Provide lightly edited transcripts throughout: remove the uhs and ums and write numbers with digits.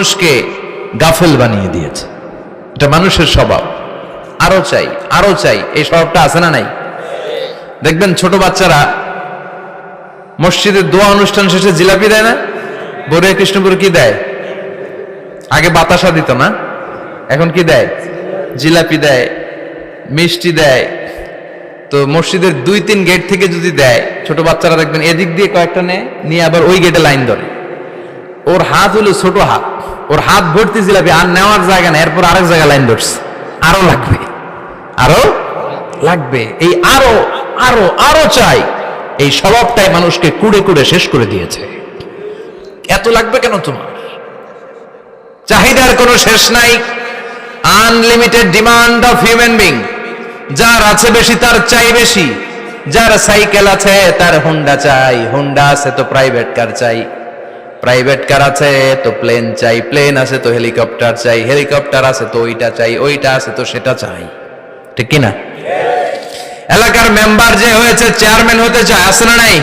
মানুষকে গাফেল বানিয়ে দিয়েছে। এটা মানুষের স্বভাব, আরো চাই আরো চাই, এই স্বভাবটা আছে না নাই? দেখবেন ছোট বাচ্চারা মসজিদের দোয়া অনুষ্ঠান শেষে জিলাপি দেয় না? বড়ুয়া কৃষ্ণপুর কি দেয়? আগে বাতাসা দিত না, এখন কি দেয়? জিলাপি দেয়, মিষ্টি দেয়। তো মসজিদের 2-3 গেট থেকে যদি দেয়, ছোট বাচ্চারা দেখবেন এদিক দিয়ে কয়েকটা নিয়ে আবার ওই গেটে লাইন ধরে। ওর হাত হলো ছোট হাত, ওর হাত ভর্তি জিলাপি, আর নেওয়ার জায়গা না, এরপর আরেক জায়গায় লাইন ধরছে, আরো লাগবে আরো লাগবে, এই আরো আরো আরো চাই, এই স্বভাবটাই মানুষকে কুড়ে কুড়ে শেষ করে দিয়েছে। এত লাগবে কেন তোমার? চাহিদার কোনো শেষ নাই, unlimited demand of human being. যার আছে বেশি তার চাই বেশি, যার সাইকেল আছে তার হোন্ডা চাই, হোন্ডা আছে তো প্রাইভেট কার চাই, প্রাইভেট কার আছে তো প্লেন চাই, প্লেন আছে তো হেলিকপ্টার চাই, হেলিকপ্টার আছে তো ওইটা চাই, ওইটা আছে তো সেটা চাই, ঠিক কিনা? এলাকার মেম্বার যে হয়েছে চেয়ারম্যান হতে চায়, আছে না নাই?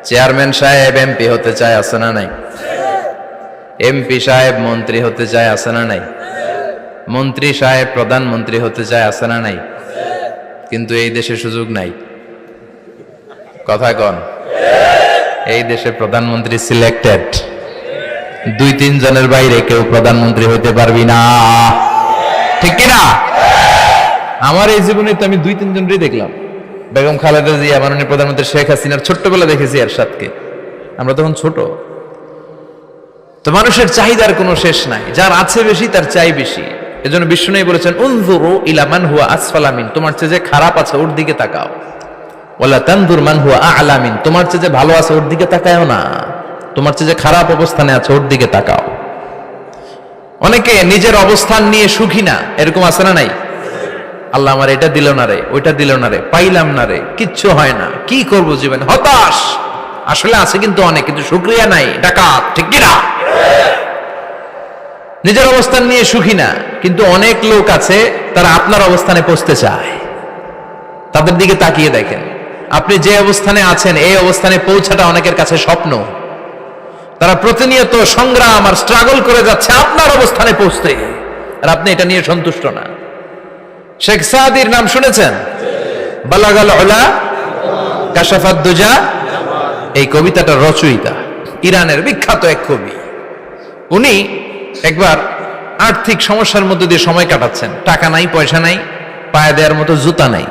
চেয়ারম্যান সাহেব এমপি হতে চায়, আছে না নাই? এমপি সাহেব মন্ত্রী হতে চায়, আছে না নাই? মন্ত্রী সাহেব প্রধানমন্ত্রী হতে চায়, আছে না নাই? কিন্তু এই দেশে সুযোগ নাই। কথা কন, এই দেশে প্রধানমন্ত্রী সিলেক্টেড, 2-3 জনের বাইরে কেউ প্রধানমন্ত্রী হতে পারবি না, ঠিক কিনা? আমার এই জীবনে তো আমি 2-3 জনই দেখলাম। বেগম খালেদা জিয়া, মাননীয় প্রধানমন্ত্রী শেখ হাসিনার ছোট্টবেলা দেখেছি এরশাদকে, আমরা তখন ছোট। তো মানুষের চাহিদার কোনো শেষ নাই, যার আছে বেশি তার চাই বেশি। এজন্য বিষ্ণু বলেছেন, উনজুরু ইলা মান হুয়া আসফালা মিন, তোমার চেয়ে যে খারাপ আছে ওর দিকে তাকাও। ওয়ালা তানজুর মান হুয়া আ'লা মিন, তোমার চেয়ে যে ভালো আছে ওর দিকে তাকাও না, তোমার চেয়ে যে খারাপ অবস্থানে আছে ওর দিকে তাকাও। অনেকে নিজের অবস্থান নিয়ে সুখী না, এরকম আছে না নাই? আল্লাহ আমার এটা দিল না রে, ওইটা দিল না রে, পাইলাম না রে, কিচ্ছু হয় না, কি করব জীবনে, হতাশ। আসলে আছে কিন্তু অনেক, কিন্তু শুকরিয়া নাই, ডাকাত, ঠিক কিনা? নিজের অবস্থান নিয়ে সুখী না, কিন্তু অনেক লোক আছে তারা আপনার অবস্থানে পৌঁছতে চায়। তাদের দিকে তাকিয়ে দেখেন, আপনি যে অবস্থানে আছেন এই অবস্থানে পৌঁছাটা অনেকের কাছে স্বপ্ন। তারা প্রতিনিয়ত সংগ্রাম আর স্ট্রাগল করে যাচ্ছে আপনার অবস্থানে পৌঁছতে, আর আপনি এটা নিয়ে সন্তুষ্ট না। শেখ সাদির নাম শুনেছেন? বালাগাল উলা কাশাফাত দুজা, এই কবিতাটার রচয়িতা ইরানের বিখ্যাত এক কবি। উনি একবার আর্থিক সমস্যার মধ্যে দিয়ে সময় কাটাচ্ছেন, টাকা নাই, পয়সা নাই, পায়ে দেওয়ার মতো জুতা নাই।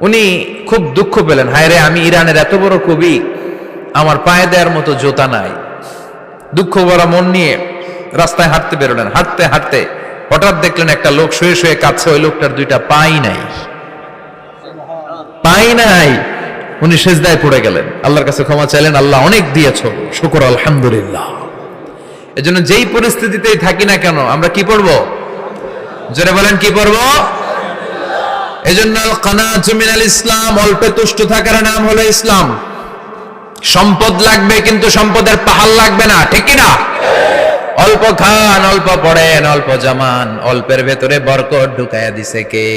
উনি খুব দুঃখ পেলেন, হায় রে, আমি ইরানের এত বড় কবি, আমার পায়ে দেওয়ার মতো জুতা নাই। দুঃখ ভরা মন নিয়ে রাস্তায় হাঁটতে বেরোলেন। হাঁটতে হাঁটতে হঠাৎ দেখলেন একটা লোক শুয়ে শুয়ে কাঁদছে, ওই লোকটার 2টা পাই নাই, পাই নাই। উনি সেজদায় পড়ে গেলেন, আল্লাহর কাছে ক্ষমা চাইলেন, আল্লাহ অনেক দিয়েছ, শুকর আলহামদুলিল্লাহ। এজন্য যেই পরিস্থিতিতেই থাকি না কেন আমরা কি পড়বো? জোরে বলেন, কি পড়বো? এজন্য কানাতু মিনাল ইসলাম, অল্পে তুষ্ট থাকার নাম হলো ইসলাম। সম্পদ লাগবে কিন্তু সম্পদের পাহাড় লাগবে না, ঠিক কিনা? অল্প খান, অল্প পড়েন, অল্প জামান, অল্পের ভেতরে বরকত ঢুকাইয়া দিছে কে?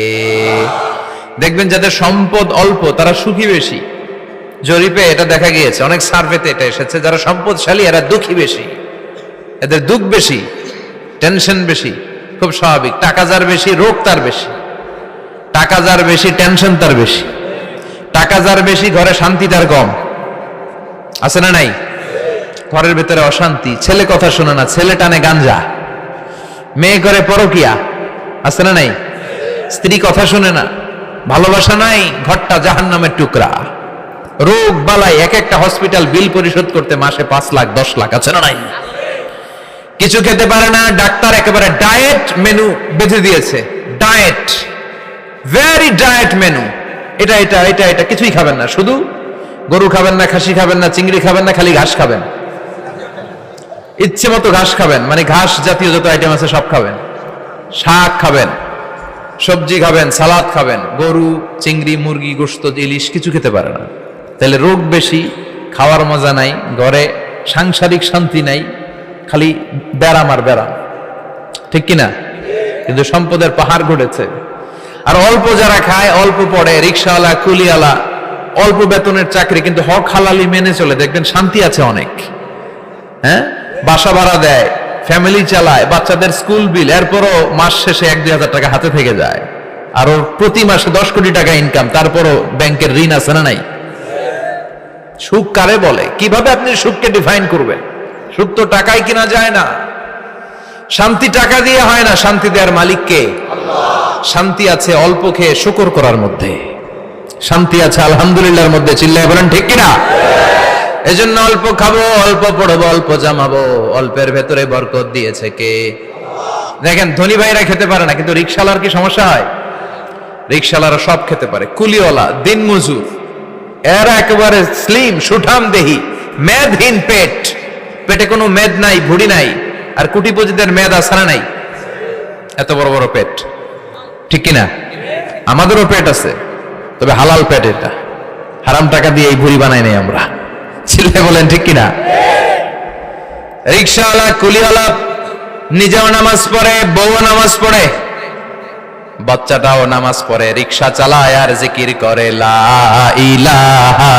দেখবেন যাদের সম্পদ অল্প তারা সুখী বেশি। জরিপে এটা দেখা গিয়েছে, অনেক সার্ভেতে এটা এসেছে, যারা সম্পদশালী এরা দুঃখী বেশি, এদের দুঃখ বেশি, টেনশন বেশি। খুব স্বাভাবিক, টাকা যার বেশি রোগ তার বেশি, টাকা যার বেশি টেনশন তার বেশি, টাকা যার বেশি ঘরে শান্তি তার কম, আছে না নাই? ঘরের ভেতরে অশান্তি, ছেলে কথা শোনে না, ছেলে টানে গাঞ্জা, মেয়ে করে পরকিয়া, আছে না নাই? স্ত্রী কথা শোনে না, ভালোবাসা নাই, ঘরটা জাহান্নামের টুকরা। রোগ বালাই, এক একটা হসপিটাল বিল পরিশোধ করতে মাসে 5 লাখ 10 লাখ, আছে না নাই? কিছু খেতে পারে না, ডাক্তার একেবারে ডায়েট মেনু বেঁধে দিয়েছে, ডায়েট, ভেরি ডায়েট মেনু, এটা এটা এটা এটা কিছুই খাবেন না, শুধু গরু খাবেন না, খাসি খাবেন না, চিংড়ি খাবেন না, খালি ঘাস খাবেন, ইচ্ছে মতো ঘাস খাবেন, মানে ঘাস জাতীয় যত আইটেম আছে সব খাবেন, শাক খাবেন, সবজি খাবেন, সালাদ খাবেন, গরু, চিংড়ি, মুরগি, গোশত, ইলিশ কিছু খেতে পারে না। তাহলে রোগ বেশি, খাওয়ার মজা নাই, ঘরে সাংসারিক শান্তি নাই, খালি ব্যারাম আর ব্যারাম, ঠিক কিনা? কিন্তু সম্পদের পাহাড় ঘটেছে। আর অল্প যারা খায়, অল্প পড়ে, রিক্সাওয়ালা, কুলিওয়ালা, অল্প বেতনের চাকরি, কিন্তু হক হালালি মেনে চলে, দেখবেন শান্তি আছে অনেক। হ্যাঁ, বাসা ভাড়া দেয়, ফ্যামিলি চালায়, বাচ্চাদের স্কুল বিল, এরপরও মাস শেষে 1-2 হাজার টাকা হাতে থেকে যায়। আর ওর প্রতি মাসে 10 কোটি টাকা ইনকাম, তারপরও ব্যাংকের ঋণ আছে না নাই? সুখ কারে বলে? কিভাবে আপনি সুখকে ডিফাইন করবেন? সুখ তো টাকায় কিনা যায় না, শান্তি টাকা দিয়ে হয় না, শান্তি দেওয়ার মালিক কে? শান্তি আছে অল্প খেয়ে শুকর করার মধ্যে, শান্তি আছে আলহামদুলিল্লাহর মধ্যে। চিল্লায় বলেন ঠিক কিনা? এজন্য অল্প খাবো, অল্প পড়বো, অল্প জামাবো, অল্পের ভেতরে বরকত দিয়েছে কে? দেখেন ধনী ভাইরা খেতে পারে না, কিন্তু রিকশালার কি সমস্যা হয়? রিকশালারা সব খেতে পারে, কুলিওয়ালা, দিন মজুর, এরা একেবারে স্লিম সুঠাম দেহি, মেদহীন পেট, পেটে কোনো মেদ নাই, ভুড়ি নাই। আর কোটিপতিদের মেদ আসারা নাই, এত বড় বড় পেট, ঠিক কিনা? আমাদেরও পেট আছে, তবে হালাল পেট, এটা হারাম টাকা দিয়ে এই ভুড়ি বানাই নাই আমরা। ছেলে বলেন ঠিক কিনা? রিকশাওয়ালা, কুলিওয়ালা নিজেও নামাজ পড়ে, বউও নামাজ পড়ে, বাচ্চাটাও নামাজ পড়ে, রিকশা চালায় আর জিকির করে লা ইলাহা